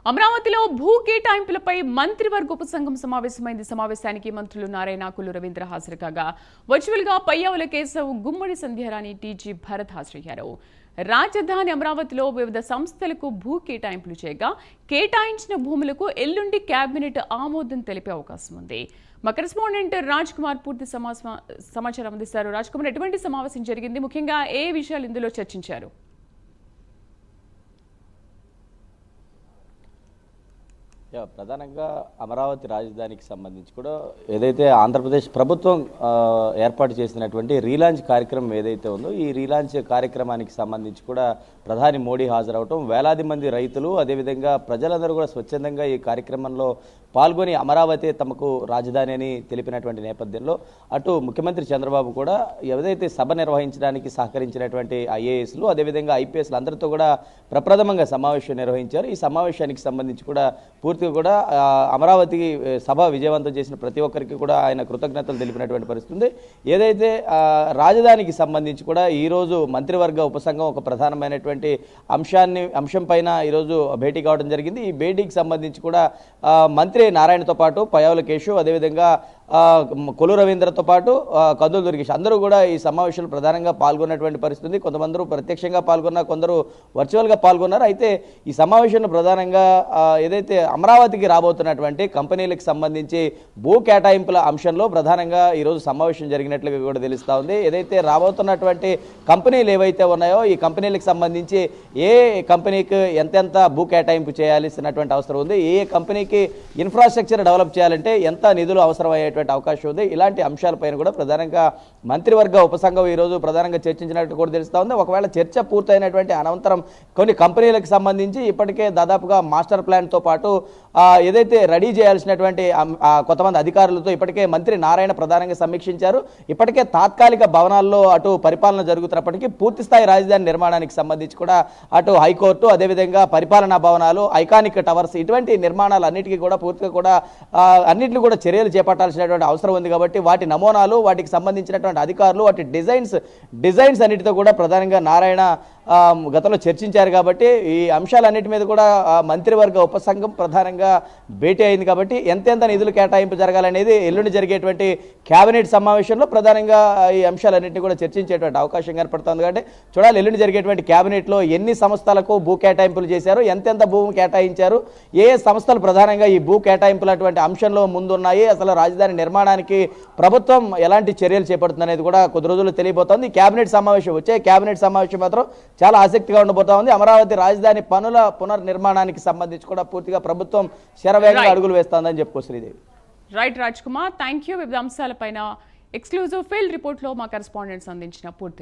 అమరావతిలో భూ కేటాయింపులపై మంత్రివర్గ ఉపసంఘం సమావేశమైంది. సమావేశానికి మంత్రులు నారాయణ, కొల్లు రవీంద్ర హాజరు కాగా వర్చువల్ గా పయ్యావుల కేశవ్, గుమ్మడి సంధ్యారాణి, టీజీ భరత్ హాజరయ్యారు. రాజధాని అమరావతిలో వివిధ సంస్థలకు భూ కేటాయింపులు చేయగా కేటాయించిన భూములకు ఎల్లుండి కేబినెట్ ఆమోదం తెలిపే అవకాశం ఉంది. మా కరెస్పాండెంట్ రాజ్ కుమార్ పూర్తి సమాచారం అందిస్తారు. రాజ్ కుమార్, ఎటువంటి సమావేశం జరిగింది, ముఖ్యంగా ఏ విషయాలు ఇందులో చర్చించారు? ప్రధానంగా అమరావతి రాజధానికి సంబంధించి కూడా ఏదైతే ఆంధ్రప్రదేశ్ ప్రభుత్వం ఏర్పాటు చేసినటువంటి రీలాంచ్ కార్యక్రమం ఏదైతే ఉందో ఈ రీలాంచ్ కార్యక్రమానికి సంబంధించి కూడా ప్రధాని మోడీ హాజరవటం, వేలాది మంది రైతులు అదేవిధంగా ప్రజలందరూ కూడా స్వచ్ఛందంగా ఈ కార్యక్రమంలో పాల్గొని అమరావతి తమకు రాజధాని అని తెలిపినటువంటి నేపథ్యంలో అటు ముఖ్యమంత్రి చంద్రబాబు కూడా ఏదైతే సభ నిర్వహించడానికి సహకరించినటువంటి ఐఏఎస్లు అదేవిధంగా ఐపీఎస్లు అందరితో కూడా ప్రప్రథమంగా సమావేశం నిర్వహించారు. ఈ సమావేశానికి సంబంధించి కూడా పూర్తిగా కూడా అమరావతి సభ విజయవంతం చేసిన ప్రతి ఒక్కరికి కూడా ఆయన కృతజ్ఞతలు తెలిపినటువంటి పరిస్థితి ఉంది. ఏదైతే రాజధానికి సంబంధించి కూడా ఈరోజు మంత్రివర్గ ఉపసంఘం ఒక ప్రధానమైనటువంటి అంశం పైన ఈరోజు భేటీ కావడం జరిగింది. ఈ భేటీకి సంబంధించి కూడా మంత్రి నారాయణతో పాటు పయ్యావుల కేశవ్, అదేవిధంగా కొల్లు రవీంద్రతో పాటు కందులు దుర్గేష్ అందరూ కూడా ఈ సమావేశంలో ప్రధానంగా పాల్గొన్నటువంటి పరిస్థితి. కొంతమంది ప్రత్యక్షంగా పాల్గొన్నారు, కొందరు వర్చువల్గా పాల్గొన్నారు. అయితే ఈ సమావేశంలో ప్రధానంగా ఏదైతే అమరావతికి రాబోతున్నటువంటి కంపెనీలకు సంబంధించి భూ కేటాయింపుల అంశంలో ప్రధానంగా ఈరోజు సమావేశం జరిగినట్లుగా కూడా తెలుస్తూ ఉంది. ఏదైతే రాబోతున్నటువంటి కంపెనీలు ఏవైతే ఉన్నాయో ఈ కంపెనీలకు సంబంధించి ఏ కంపెనీకి ఎంతెంత భూ కేటాయింపు చేయాల్సినటువంటి అవసరం ఉంది, ఏ కంపెనీకి ఇన్ఫ్రాస్ట్రక్చర్ డెవలప్ చేయాలంటే ఎంత నిధులు అవసరమయ్యేటువంటి అవకాశం ఉంది, ఇలాంటి అంశాలపైన కూడా ప్రధానంగా మంత్రివర్గ ఉపసంఘం ఈరోజు ప్రధానంగా చర్చించినట్టు కూడా తెలుస్తూ ఉంది. ఒకవేళ చర్చ పూర్తయినటువంటి అనంతరం కొన్ని కంపెనీలకు సంబంధించి ఇప్పటికే దాదాపుగా మాస్టర్ ప్లాన్తో పాటు ఏదైతే రెడీ చేయాల్సినటువంటి కొంతమంది అధికారులతో ఇప్పటికే మంత్రి నారాయణ ప్రధానంగా సమీక్షించారు. ఇప్పటికే తాత్కాలిక భవనాల్లో అటు పరిపాలన జరుగుతున్నప్పటికీ పూర్తిస్థాయి రాజధాని నిర్మాణానికి సంబంధించి కూడా అటు హైకోర్టు అదేవిధంగా పరిపాలనా భవనాలు, ఐకానిక్ టవర్స్ ఇటువంటి నిర్మాణాలు అన్నిటికీ కూడా పూర్తిగా కూడా అన్నింటినీ కూడా చర్యలు చేపట్టాల్సినటువంటి అవసరం ఉంది. కాబట్టి వాటి నమూనాలు, వాటికి సంబంధించినటువంటి అధికారులు, వాటి డిజైన్స్ అన్నిటితో కూడా ప్రధానంగా నారాయణ గతంలో చర్చించారు. కాబట్టి ఈ అంశాలన్నిటి మీద కూడా మంత్రివర్గ ఉపసంఘం ప్రధానంగా భేటీ అయింది. కాబట్టి ఎంతెంత నిధులు కేటాయింపు జరగాలనేది ఎల్లుండి జరిగేటువంటి కేబినెట్ సమావేశంలో ప్రధానంగా ఈ అంశాలన్నింటినీ కూడా చర్చించేటువంటి అవకాశం ఏర్పడుతుంది. కాబట్టి చూడాలి ఎల్లుండి జరిగేటువంటి కేబినెట్లో ఎన్ని సంస్థలకు భూ కేటాయింపులు చేశారు, ఎంతెంత భూమి కేటాయించారు, ఏ సంస్థలు ప్రధానంగా ఈ భూ కేటాయింపులటువంటి అంశంలో ముందున్నాయి, అసలు రాజధాని నిర్మాణానికి ప్రభుత్వం ఎలాంటి చర్యలు చేపడుతుంది అనేది కూడా కొద్ది రోజుల్లో తెలియబోతోంది. కేబినెట్ సమావేశం వచ్చే కేబినెట్ సమావేశం మాత్రం చాలా ఆసక్తిగా ఉండబోతా ఉంది. అమరావతి రాజధాని పనుల పునర్నిర్మాణానికి సంబంధించి కూడా పూర్తిగా ప్రభుత్వం శరవేగంగా అడుగులు వేస్తోందని చెప్పుకో Sridevi. Right Raj Kumar, thank you. వివిధ అంశాలపైన ఎక్స్క్లూజివ్ ఫీల్డ్ రిపోర్ట్లో మా కరెస్పాండెంట్స్ అందించిన పూర్తి